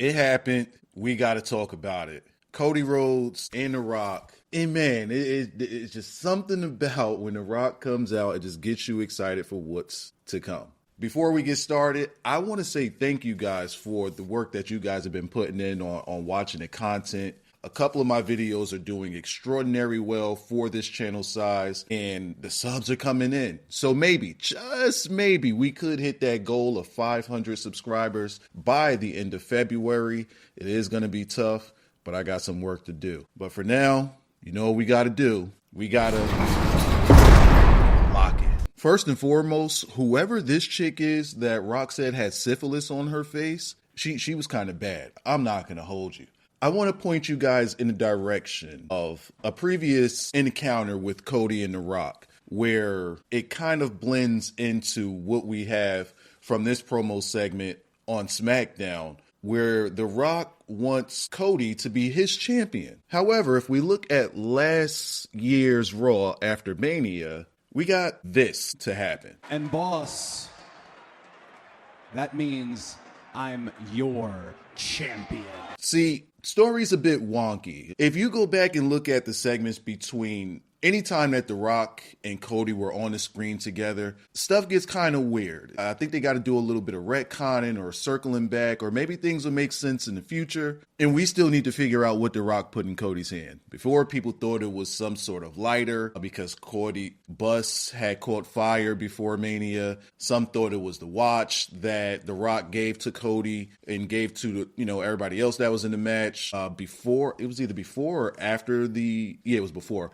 It happened. We got to talk about it. Cody Rhodes and The Rock. And man, it's just something about when The Rock comes out, it just gets you excited for what's to come. Before we get started, I want to say thank you guys for the work that you guys have been putting in on watching the content. A couple of my videos are doing extraordinarily well for this channel size, and the subs are coming in. So maybe, just maybe, we could hit that goal of 500 subscribers by the end of February. It is going to be tough, but I got some work to do. But for now, you know what we got to do? We got to lock it. First and foremost, whoever this chick is that Rock said had syphilis on her face, she was kind of bad. I'm not going to hold you. I want to point you guys in the direction of a previous encounter with Cody and The Rock, where it kind of blends into what we have from this promo segment on Smackdown, where The Rock wants Cody to be his champion. However, if we look at last year's Raw after Mania, we got this to happen. And boss, that means I'm your champion. See, story's a bit wonky. If you go back and look at the segments between any time that The Rock and Cody were on the screen together, stuff gets kind of weird. I think they got to do a little bit of retconning or circling back, or maybe things will make sense in the future. And we still need to figure out what The Rock put in Cody's hand. Before, people thought it was some sort of lighter because Cody bus had caught fire before Mania. Some thought it was the watch that The Rock gave to Cody and gave to everybody else that was in the match. Before, it was either before or after it was before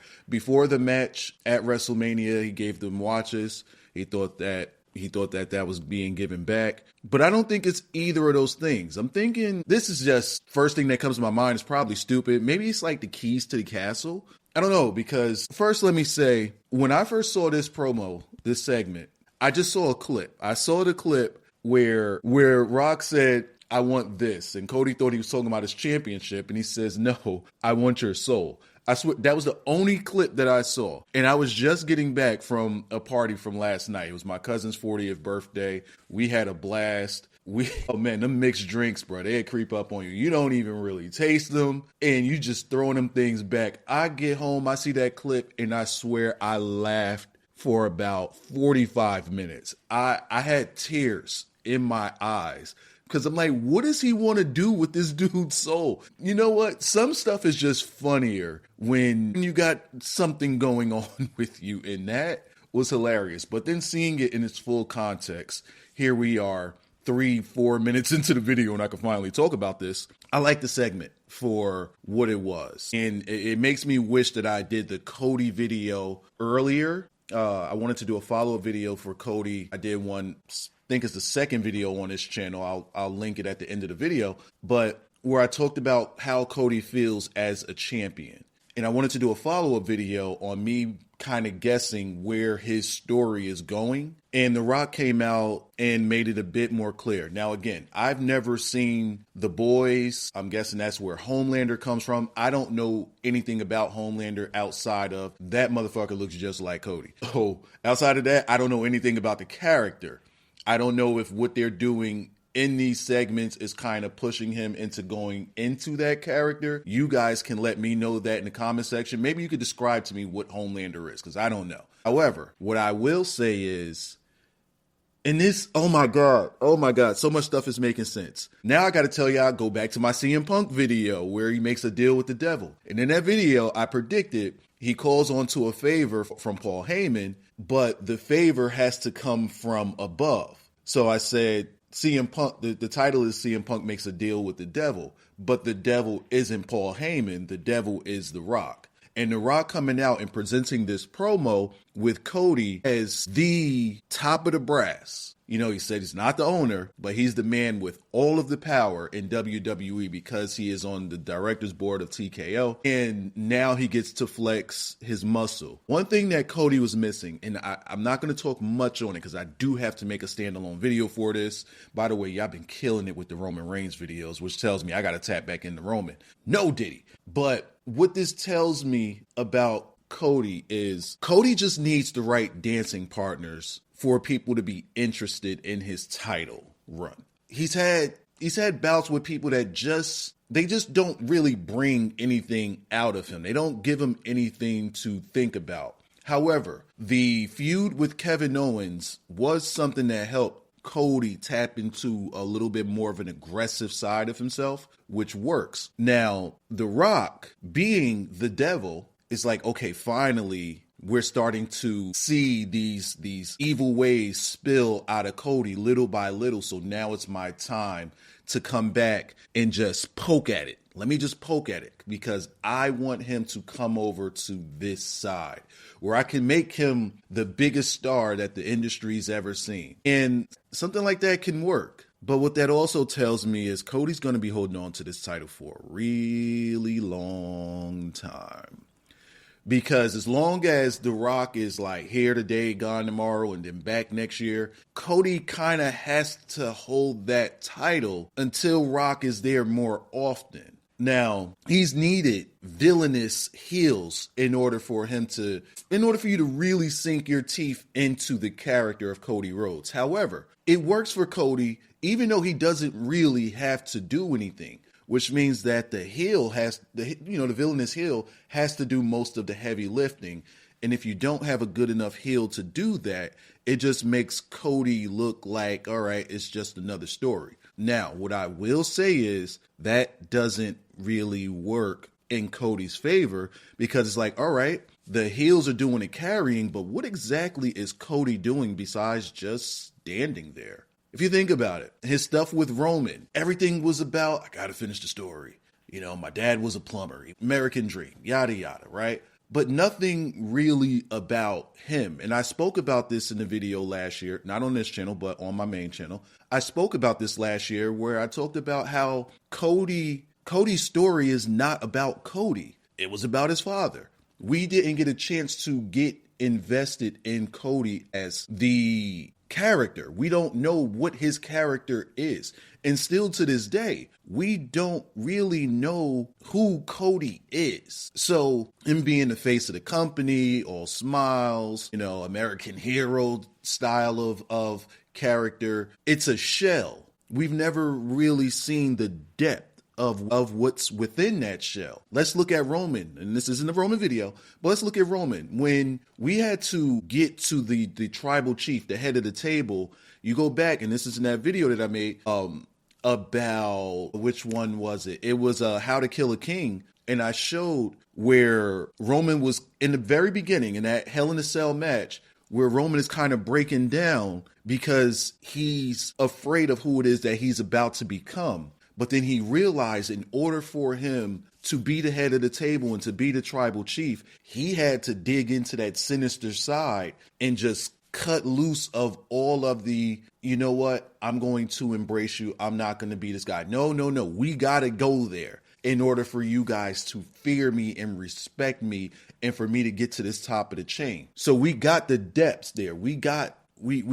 the match at WrestleMania. He gave them watches. He thought that was being given back. But I don't think it's either of those things. I'm thinking this is just, first thing that comes to my mind is probably stupid. Maybe it's like the keys to the castle. I don't know, because first let me say, when I first saw this promo, this segment, I just saw a clip. I saw the clip where Rock said, "I want this." And Cody thought he was talking about his championship. And he says, "No, I want your soul." I swear, that was the only clip that I saw. And I was just getting back from a party from last night. It was my cousin's 40th birthday. We had a blast. Oh man, them mixed drinks, bro, they creep up on you. You don't even really taste them, and you just throwing them things back. I get home, I see that clip, and I swear I laughed for about 45 minutes. I had tears in my eyes. Because I'm like, what does he want to do with this dude's soul? You know what? Some stuff is just funnier when you got something going on with you, and that was hilarious. But then seeing it in its full context, here we are 3-4 minutes into the video, and I can finally talk about this. I like the segment for what it was. And it makes me wish that I did the Cody video earlier. I wanted to do a follow-up video for Cody. I did one, I think it's the second video on this channel. I'll link it at the end of the video. But where I talked about how Cody feels as a champion. And I wanted to do a follow-up video on me kind of guessing where his story is going. And The Rock came out and made it a bit more clear. Now, again, I've never seen The Boys. I'm guessing that's where Homelander comes from. I don't know anything about Homelander outside of that motherfucker looks just like Cody. Oh, outside of that, I don't know anything about the character. I don't know if what they're doing in these segments is kind of pushing him into going into that character. You guys can let me know that in the comment section. Maybe you could describe to me what Homelander is, because I don't know. However, what I will say is, in this, oh my God, so much stuff is making sense. Now I got to tell y'all, go back to my CM Punk video where he makes a deal with the devil. And in that video, I predicted he calls onto a favor from Paul Heyman, but the favor has to come from above. So I said, CM Punk, the title is CM Punk makes a deal with the devil, but the devil isn't Paul Heyman. The devil is The Rock. And The Rock coming out and presenting this promo with Cody as the top of the brass. You know, he said he's not the owner, but he's the man with all of the power in WWE because he is on the director's board of TKO. And now he gets to flex his muscle. One thing that Cody was missing, and I'm not going to talk much on it because I do have to make a standalone video for this. By the way, y'all been killing it with the Roman Reigns videos, which tells me I got to tap back into Roman. No Diddy. But what this tells me about Cody is Cody just needs the right dancing partners for people to be interested in his title run. He's had he's had bouts with people that they just don't really bring anything out of him. They don't give him anything to think about. However, the feud with Kevin Owens was something that helped Cody tap into a little bit more of an aggressive side of himself, which works. Now, The Rock, being the devil, is like, okay, finally, we're starting to see these evil ways spill out of Cody little by little. So now it's my time to come back and just poke at it. Let me just poke at it because I want him to come over to this side where I can make him the biggest star that the industry's ever seen. And something like that can work. But what that also tells me is Cody's going to be holding on to this title for a really long time. Because as long as The Rock is like here today, gone tomorrow, and then back next year, Cody kind of has to hold that title until Rock is there more often. Now, he's needed villainous heels in order for you to really sink your teeth into the character of Cody Rhodes. However, it works for Cody, even though he doesn't really have to do anything, which means that the villainous heel has to do most of the heavy lifting. And if you don't have a good enough heel to do that, it just makes Cody look like, all right, it's just another story. Now, what I will say is that doesn't really work in Cody's favor because it's like, all right, the heels are doing the carrying, but what exactly is Cody doing besides just standing there? If you think about it, his stuff with Roman, everything was about, I got to finish the story. My dad was a plumber, American dream, yada, yada, right? But nothing really about him. And I spoke about this in the video last year, not on this channel, but on my main channel. I spoke about this last year where I talked about how Cody's story is not about Cody. It was about his father. We didn't get a chance to get invested in Cody as the character. We don't know what his character is. And still to this day, we don't really know who Cody is. So him being the face of the company, all smiles, American hero style of character, it's a shell. We've never really seen the depth of what's within that shell. Let's look at Roman, and this isn't a Roman video, but let's look at Roman. When we had to get to the tribal chief, the head of the table, you go back, and this is in that video that I made about, which one was it? It was How to Kill a King, and I showed where Roman was in the very beginning in that Hell in a Cell match, where Roman is kind of breaking down because he's afraid of who it is that he's about to become. But then he realized in order for him to be the head of the table and to be the tribal chief, he had to dig into that sinister side and just cut loose of all of the, you know what, I'm going to embrace you. I'm not going to be this guy. No. We got to go there in order for you guys to fear me and respect me and for me to get to this top of the chain. So we got the depths there. We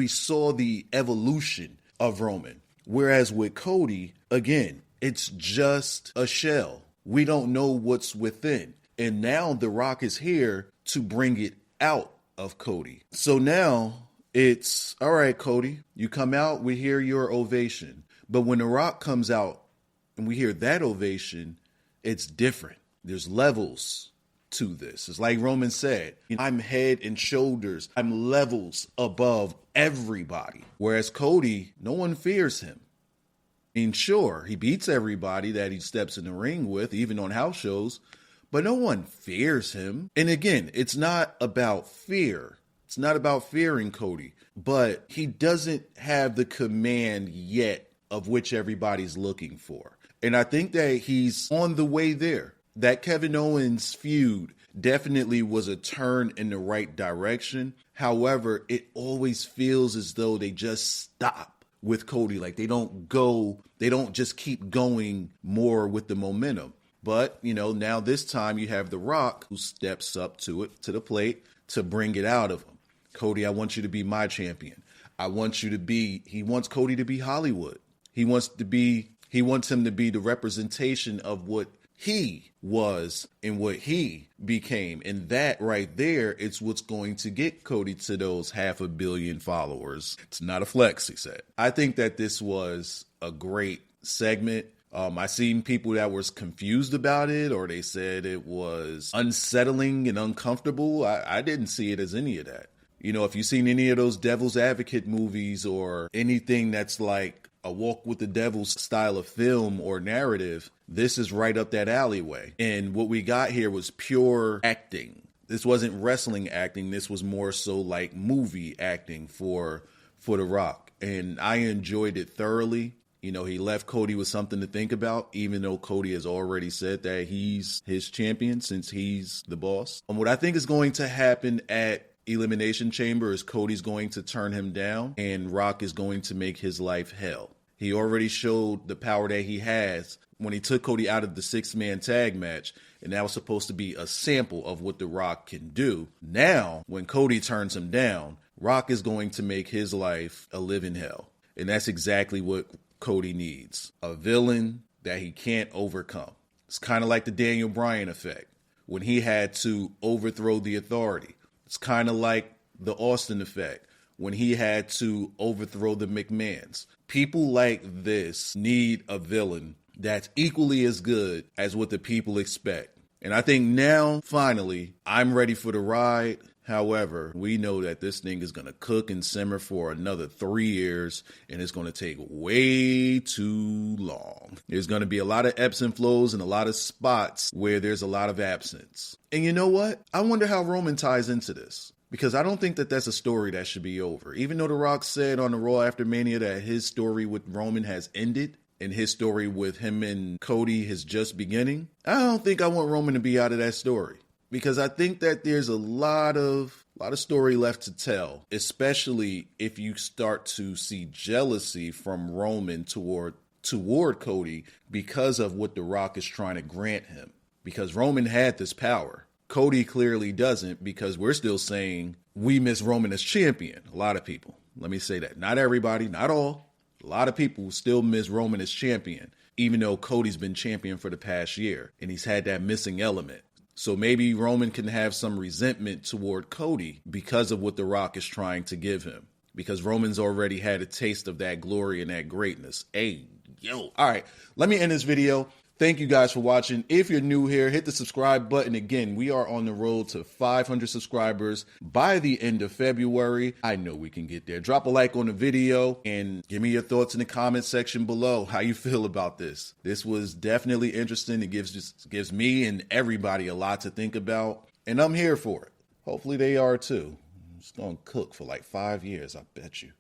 saw the evolution of Roman. Whereas with Cody, again, it's just a shell. We don't know what's within. And now The Rock is here to bring it out of Cody. So now it's, all right, Cody, you come out, we hear your ovation. But when The Rock comes out and we hear that ovation, it's different. There's levels to this. It's like Roman said, I'm head and shoulders. I'm levels above everybody. Whereas Cody, no one fears him. I mean, sure, he beats everybody that he steps in the ring with, even on house shows, but no one fears him. And again, it's not about fear. It's not about fearing Cody, but he doesn't have the command yet of which everybody's looking for. And I think that he's on the way there. That Kevin Owens feud definitely was a turn in the right direction. However, it always feels as though they just stop with Cody. Like they don't just keep going more with the momentum. But, now this time you have The Rock who steps up to the plate to bring it out of him. Cody, I want you to be my champion. He wants Cody to be Hollywood. He wants him to be the representation of what he was and what he became. And that right there, it's what's going to get Cody to those 500 million followers. It's not a flex, he said. I think that this was a great segment. I seen people that was confused about it, or they said it was unsettling and uncomfortable. I didn't see it as any of that. You know, if you've seen any of those Devil's Advocate movies or anything that's like a Walk with the Devil's style of film or narrative, this is right up that alleyway. And what we got here was pure acting. This wasn't wrestling acting. This was more so like movie acting for The Rock. And I enjoyed it thoroughly. You know, he left Cody with something to think about, even though Cody has already said that he's his champion since he's the boss. And what I think is going to happen at Elimination Chamber is Cody's going to turn him down and Rock is going to make his life hell. He already showed the power that he has when he took Cody out of the 6-man tag match, and that was supposed to be a sample of what The Rock can do. Now, when Cody turns him down, Rock is going to make his life a living hell. And that's exactly what Cody needs. A villain that he can't overcome. It's kind of like the Daniel Bryan effect when he had to overthrow the Authority. It's kind of like the Austin effect when he had to overthrow the McMahons. People like this need a villain that's equally as good as what the people expect. And I think now, finally, I'm ready for the ride. However, we know that this thing is going to cook and simmer for another 3 years, and it's going to take way too long. There's going to be a lot of ebbs and flows and a lot of spots where there's a lot of absence. And you know what? I wonder how Roman ties into this, because I don't think that that's a story that should be over. Even though The Rock said on the Raw after Mania that his story with Roman has ended, and his story with him and Cody is just beginning, I don't think I want Roman to be out of that story. Because I think that there's a lot of story left to tell, especially if you start to see jealousy from Roman toward Cody because of what The Rock is trying to grant him. Because Roman had this power. Cody clearly doesn't, because we're still saying we miss Roman as champion. A lot of people. Let me say that. Not everybody, not all. A lot of people still miss Roman as champion, even though Cody's been champion for the past year and he's had that missing element. So maybe Roman can have some resentment toward Cody because of what The Rock is trying to give him. Because Roman's already had a taste of that glory and that greatness. Hey, yo. All right, let me end this video. Thank you guys for watching. If you're new here, hit the subscribe button. Again, we are on the road to 500 subscribers by the end of February. I know we can get there. Drop a like on the video and give me your thoughts in the comment section below. How you feel about this? This was definitely interesting. It gives me and everybody a lot to think about, and I'm here for it. Hopefully they are too. It's going to cook for like 5 years, I bet you.